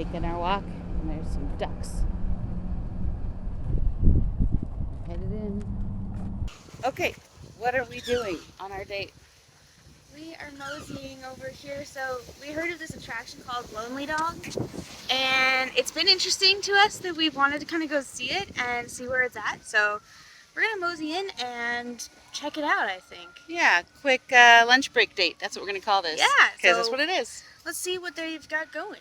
taking our walk, and there's some ducks. Headed in. Okay, what are we doing on our date? We are moseying over here. So we heard of this attraction called Lonely Dog, and it's been interesting to us that we've wanted to kind of go see it and see where it's at. So we're gonna mosey in and check it out, I think. Yeah, quick lunch break date. That's what we're gonna call this. Yeah, because so that's what it is. let's see what they've got going.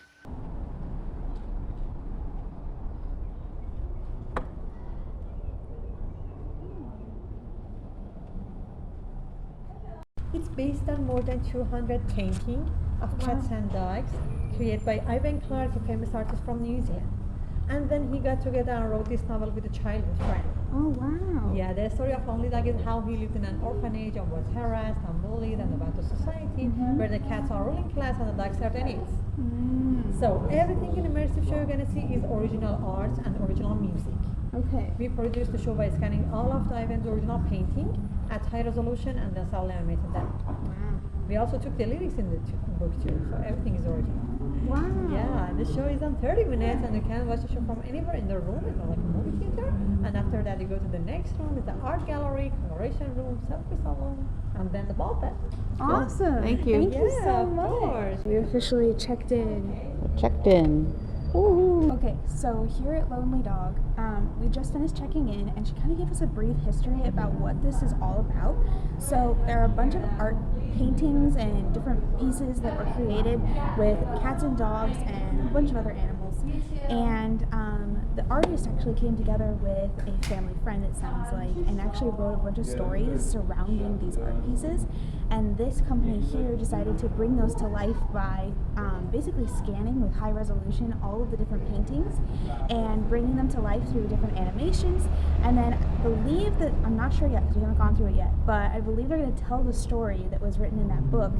It's based on more than 200 paintings of cats and dogs created by Ivan Clark, a famous artist from New Zealand. And then he got together and wrote this novel with a childhood friend. Oh wow! Yeah, the story of Lonely Dog is how he lived in an orphanage and was harassed and bullied and about the society where the cats are ruling class and the dogs serve the needs. So everything in Immersive show you're gonna see is original art and original music. Okay. We produced the show by scanning all of the Ivan's original painting at high resolution and then sound animated them. Wow. We also took the lyrics in the book too, so everything is original. Wow. Yeah, the show is on 30 minutes and you can watch the show from anywhere in the room. It's not like a movie theater. And after that you go to the next room, it's the art gallery, commemoration room, selfie salon, and then the ball pit. Awesome. Thank you. Thank you Yeah, so of much. course. We officially checked in. Checked in. Woo-hoo. Okay, so here at Lonely Dog, we just finished checking in, and she kind of gave us a brief history about what this is all about. So there are a bunch of art paintings and different pieces that were created with cats and dogs and a bunch of other animals. And the artist actually came together with a family friend, it sounds like, and actually wrote a bunch of stories surrounding these art pieces. And this company here decided to bring those to life by basically scanning with high resolution all of the different paintings and bringing them to life through different animations. And then I believe that, I'm not sure yet because we haven't gone through it yet, but I believe they're going to tell the story that was written in that book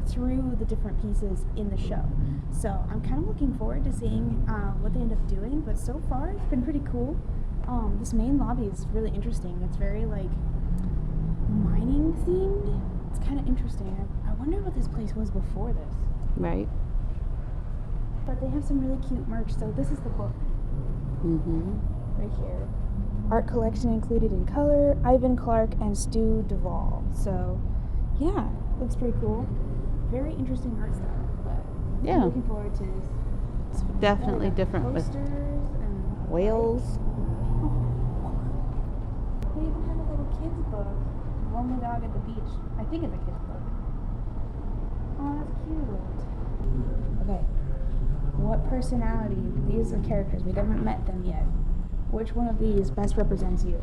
through the different pieces in the show. So I'm kind of looking forward to seeing what they end up doing, but so far it's been pretty cool. This main lobby is really interesting. It's very like mining themed. It's kind of interesting. I wonder what this place was before this. Right. But they have some really cute merch. So this is the book right here. Art collection included in color, Ivan Clark and Stu Duvall. So yeah, looks pretty cool. Very interesting art style. But Yeah. I'm looking forward to It's definitely different with posters and whales. They even have a little kids book. Lonely Dog at the Beach. I think it's a kids book. Oh, that's cute. Okay. What personality, these are characters, we haven't met them yet. Which one of these best represents you?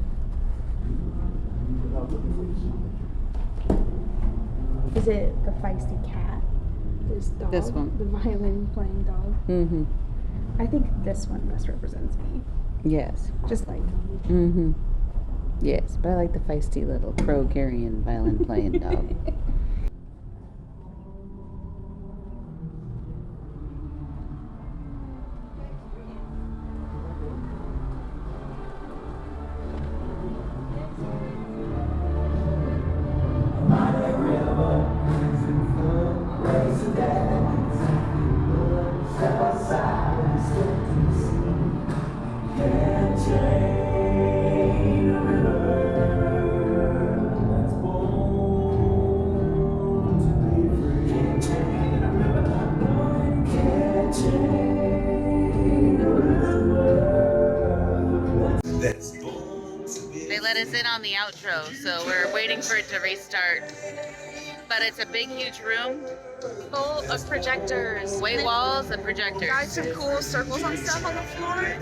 Is it the feisty cat? This dog? This one. The violin playing dog? Mm-hmm. I think this one best represents me. Yes. Just like Mm-hmm. Yes, but I like the feisty little crow-carrying, violin-playing dog. They let us in on the outro, so we're waiting for it to restart. But it's a big, huge room. full of projectors. White walls and projectors. Got some cool circles on stuff on the floor.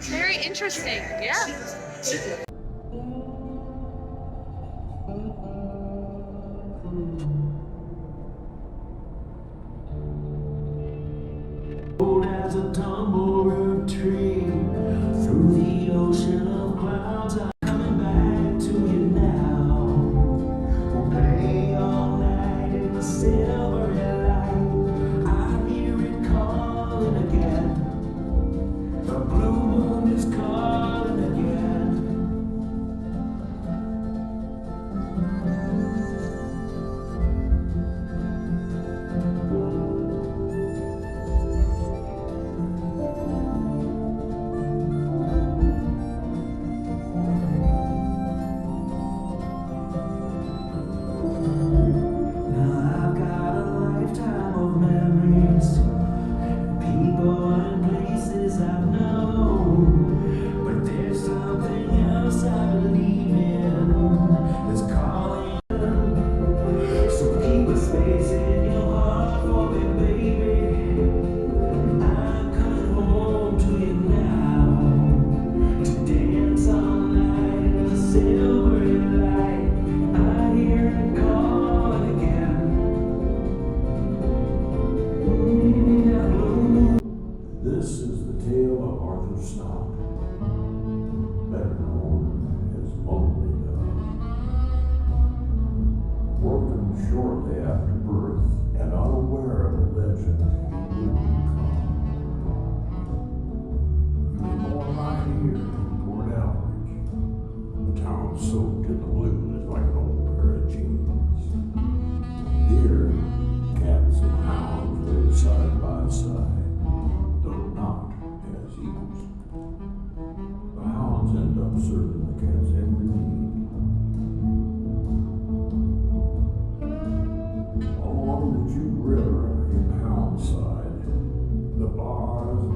Very interesting. Yeah. As a tumble tree through the ocean of clouds, I'm coming back to you now. We'll play all night in the silvery light. I hear it calling again. The blue moon is calling again.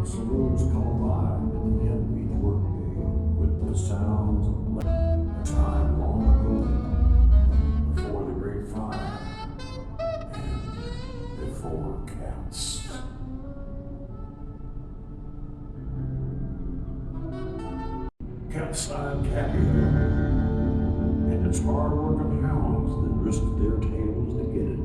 the saloons come alive at the end of each workday with the sounds of a time long ago, before the Great Fire and before cats. Catside Capulet, and it's hard-working hounds that risk their tails to get it.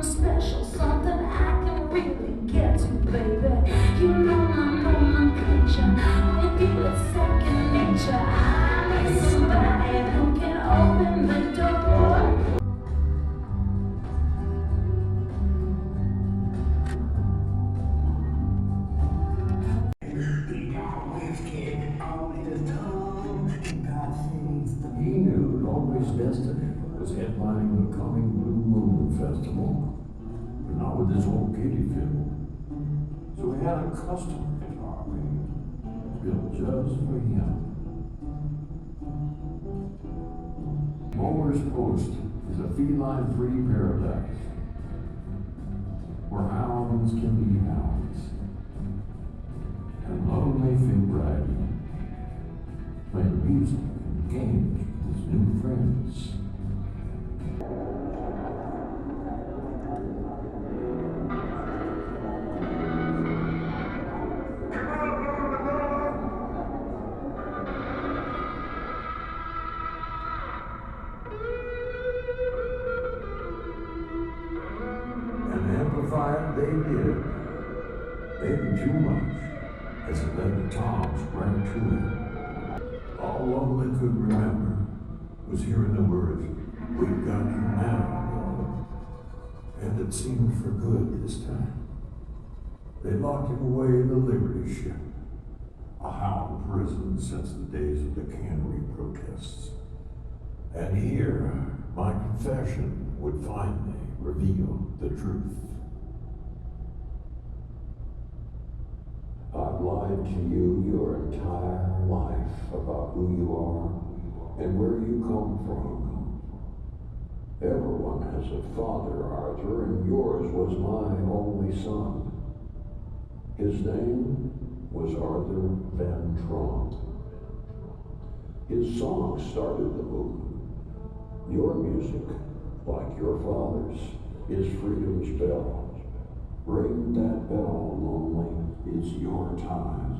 Special, something I can really get to, baby. You know my nomenclature. With you it's second nature. I need somebody who can open the door. He knew Always Destiny was headlining the coming Blue Moon Festival, but not with his old kitty fiddle. So he had a custom guitar made, built just for him. Mower's Post is a feline-free paradise where hounds can be hounds, and love may feel right, playing music and games with his new friends. And amplified they did, maybe too much, as it led the toms right to him. All Lovely could remember was hearing the words, "We've got you now," and it seemed for good this time. They locked him away in the Liberty ship, a hound prison since the days of the cannery protests. And here, my confession would finally reveal the truth. I've lied to you your entire life about who you are and where you come from. Everyone has a father, Arthur, and yours was my only son. His name was Arthur Van Tromp. His song started the movement. Your music, like your father's, is freedom's bell. Ring that bell, lonely, it's your time.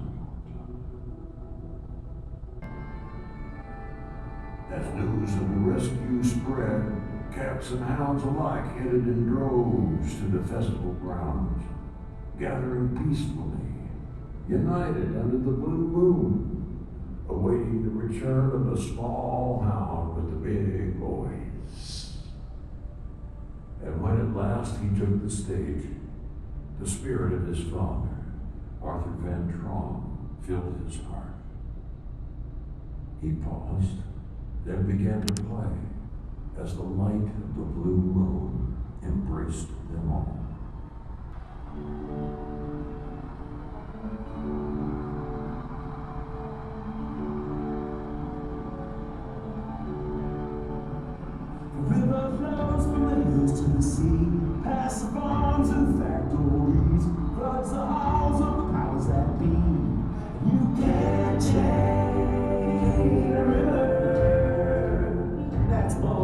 As news of the rescue spread, cats and hounds alike headed in droves to the festival grounds, gathering peacefully, united under the blue moon, awaiting the return of a small hound with the big boys. And when at last he took the stage, the spirit of his father, Arthur Van Tromp, filled his heart. He paused, then began to play as the light of the blue moon embraced them all. The river flows from the hills to the sea, past the farms and factories, floods the halls of the powers that be. You can't change a river that's born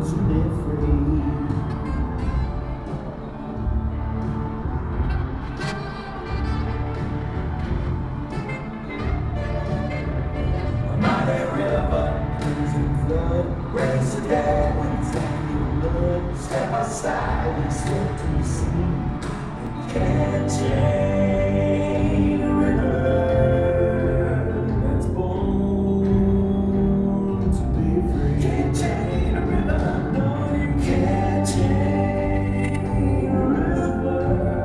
to live free. A mighty river, crimson flood, rains the dead when it's down your blood. Step aside and slip to the sea. You can't change a river that's born to be free. Can't change a river, no, you can't change a river.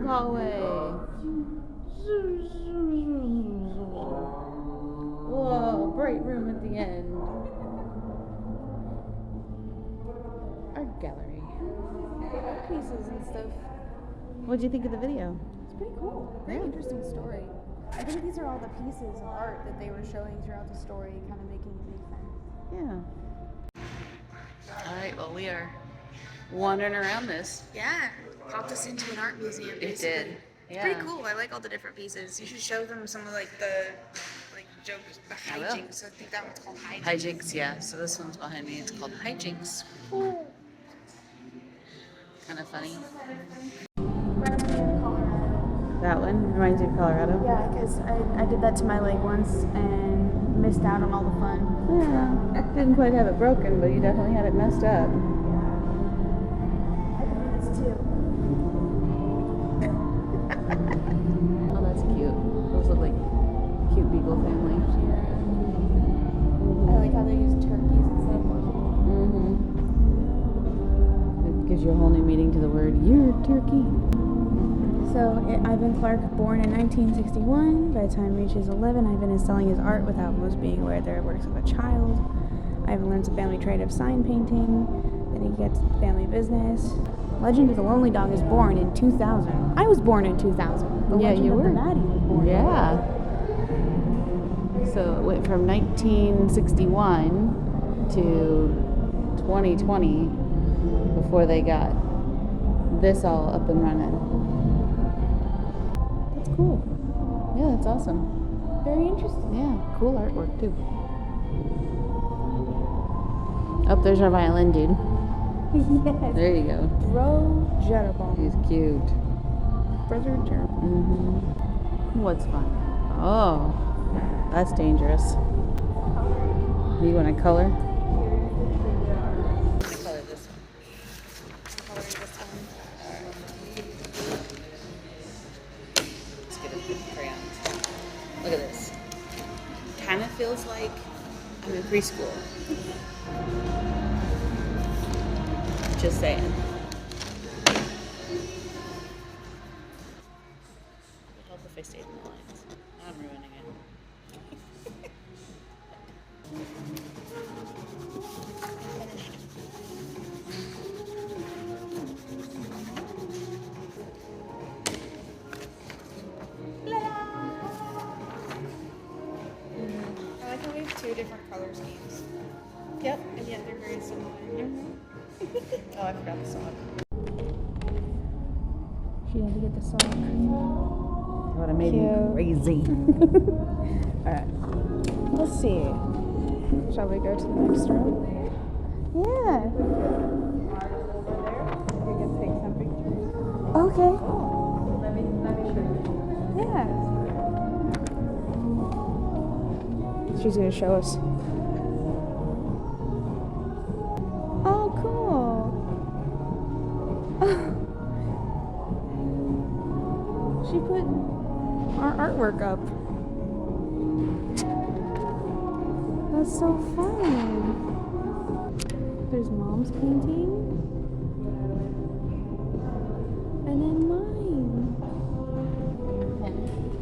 hallway. Whoa, bright room at the end. Art gallery. Pieces and stuff. What'd you think of the video? It's pretty cool. Very interesting story. I think these are all the pieces of art that they were showing throughout the story, kind of making it make sense. Yeah. All right, well, we are wandering around this. Yeah, popped us into an art museum. It Basically. did. It's Yeah. pretty cool. I like all the different pieces. You should show them some of the jokes, the I will. hijinks. I think that one's called hijinks. Hijinks, yeah. So this one's behind me. It's called Hijinks. Kind of funny. That one reminds you of Colorado. Yeah, because I did that to my leg once and missed out on all the fun. Yeah. Didn't quite have it broken, but you definitely had it messed up. I can do this too. Oh, that's cute. Those look like cute beagle family. I like how they use turkeys instead of horses. It gives you a whole new meaning to the word, you're turkey. So, Ivan Clark, born in 1961. By the time he reaches 11, Ivan is selling his art without most being aware they're works of a child. Ivan learns the family trade of sign painting. Then he gets family business. Legend of the Lonely Dog is born in 2000. I was born in 2000. The Yeah, Legend you of were. the Maddie was born. Yeah. So it went from 1961 to 2020 before they got this all up and running. That's cool. Yeah, that's awesome. Very interesting. Yeah, cool artwork too. Oh, there's our violin dude. Yes. There you go. Bro Jetterbomb. He's cute. Brother Jetterbomb. What's fun? Oh, that's dangerous. You want to color? I'm gonna color this one. Let's get a good crayon. Look at this. Kind of feels like I'm in preschool. Just saying. It would help if I stayed in the lines. I'm ruining it. I like how we have two different color schemes, Yep. and yet they're very similar. Oh, I forgot the song. She had to get the sock. That would have made me Cute. crazy. Alright. Let's see. Shall we go to the next room? Yeah. You can take some pictures. Okay. Let me show you. Yeah. She's gonna show us. Oh, cool. She put our artwork up. That's so fun. There's Mom's painting. And then mine.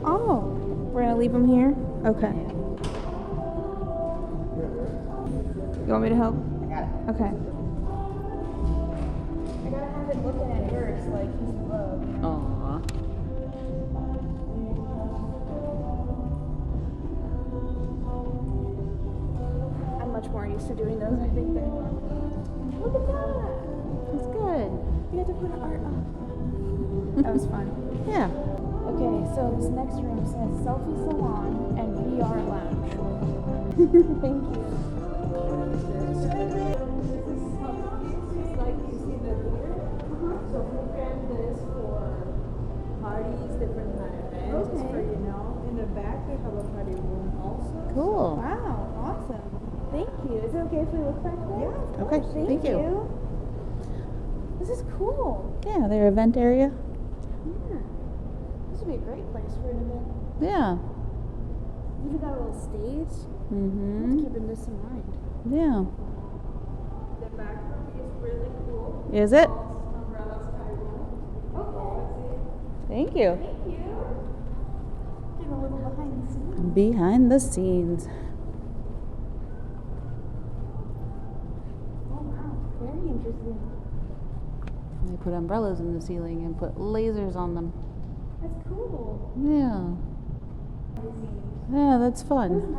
Oh, we're gonna leave them here? Okay. You want me to help? I got it. Okay. I gotta have it looking at yours like he's love. Aww. I'm much more used to doing those, I think, than you are. Look at that! That's good. You got to put art up. That was fun. Yeah. Okay, so this next room says selfie salon and VR lounge. Thank you. Like you see the theater. So we ran this for parties, different kind of events. It's for, Okay. in the back they have a party room also. Cool. Wow, awesome. Thank you. Is it okay if we look back there? Yeah, of Okay, Thank thank you. This is cool. Yeah, their event area. Yeah. This would be a great place for an event. Yeah. Even got a little stage. Mm-hmm. Keeping this in mind. Yeah. The back room is really cool. Is it? Umbrella sky room. Okay. Thank you. Thank you. Get a little behind the scenes. Behind the scenes. Oh wow, very interesting. They put umbrellas in the ceiling and put lasers on them. That's cool. Yeah. Yeah, that's fun.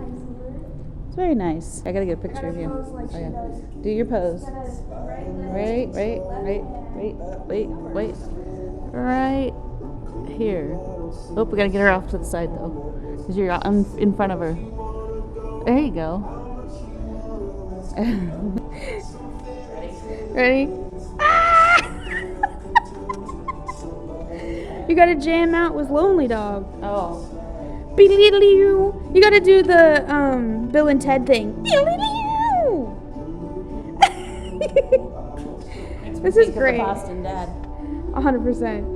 It's very nice. I gotta get a picture of you. Oh, yeah. Do your pose. Right. Right here. Oh, we gotta get her off to the side though, because you're in front of her. There you go. Ready? You gotta jam out with Lonely Dog. Oh. You gotta do the Bill and Ted thing. This is great. Boston Dad. 100%.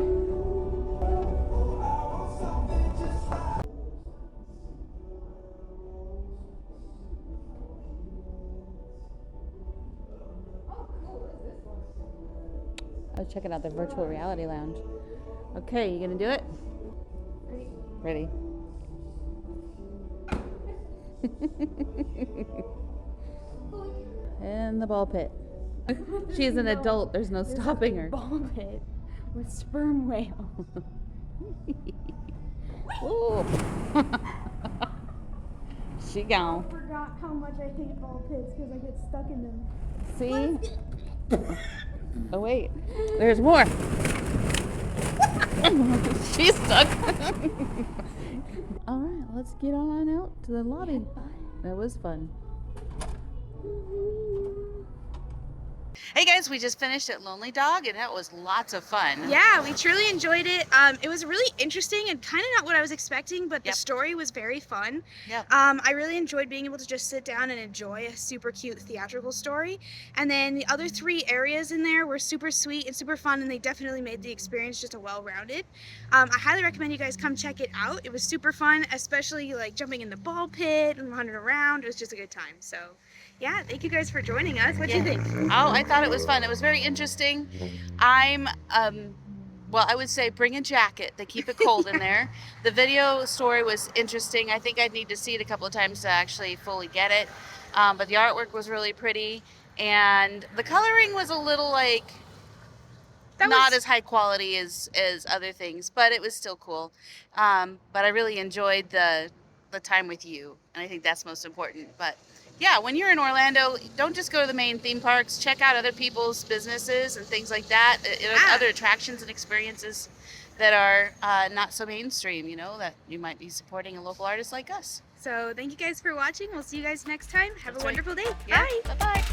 I was checking out the virtual reality lounge. Okay, you gonna do it? Ready. In the ball pit. She's an adult. There's no stopping her. Ball pit with sperm whale. Ooh. She gone. I forgot how much I hate ball pits because I get stuck in them. See? Oh wait, there's more. She's stuck. All right, let's get on out to the lobby. That was fun. Hey guys, we just finished at Lonely Dog and that was lots of fun. Yeah, we truly enjoyed it. It was really interesting and kind of not what I was expecting, but the story was very fun. Yep. I really enjoyed being able to just sit down and enjoy a super cute theatrical story. And then the other 3 areas in there were super sweet and super fun, and they definitely made the experience just a well-rounded. I highly recommend you guys come check it out. It was super fun, especially like jumping in the ball pit and running around. It was just a good time. So yeah, thank you guys for joining us. What do you think? Oh, I thought it was fun. It was very interesting. I'm, well, I would say bring a jacket. They keep it cold in there. The video story was interesting. I think I'd need to see it a couple of times to actually fully get it. But the artwork was really pretty. And the coloring was a little like, not as high quality as other things, but it was still cool. But I really enjoyed the time with you. And I think that's most important. But yeah, when you're in Orlando, don't just go to the main theme parks. Check out other people's businesses and things like that. Other attractions and experiences that are not so mainstream, you know, that you might be supporting a local artist like us. So thank you guys for watching. We'll see you guys next time. Have a wonderful day. Yeah. Bye. Bye-bye.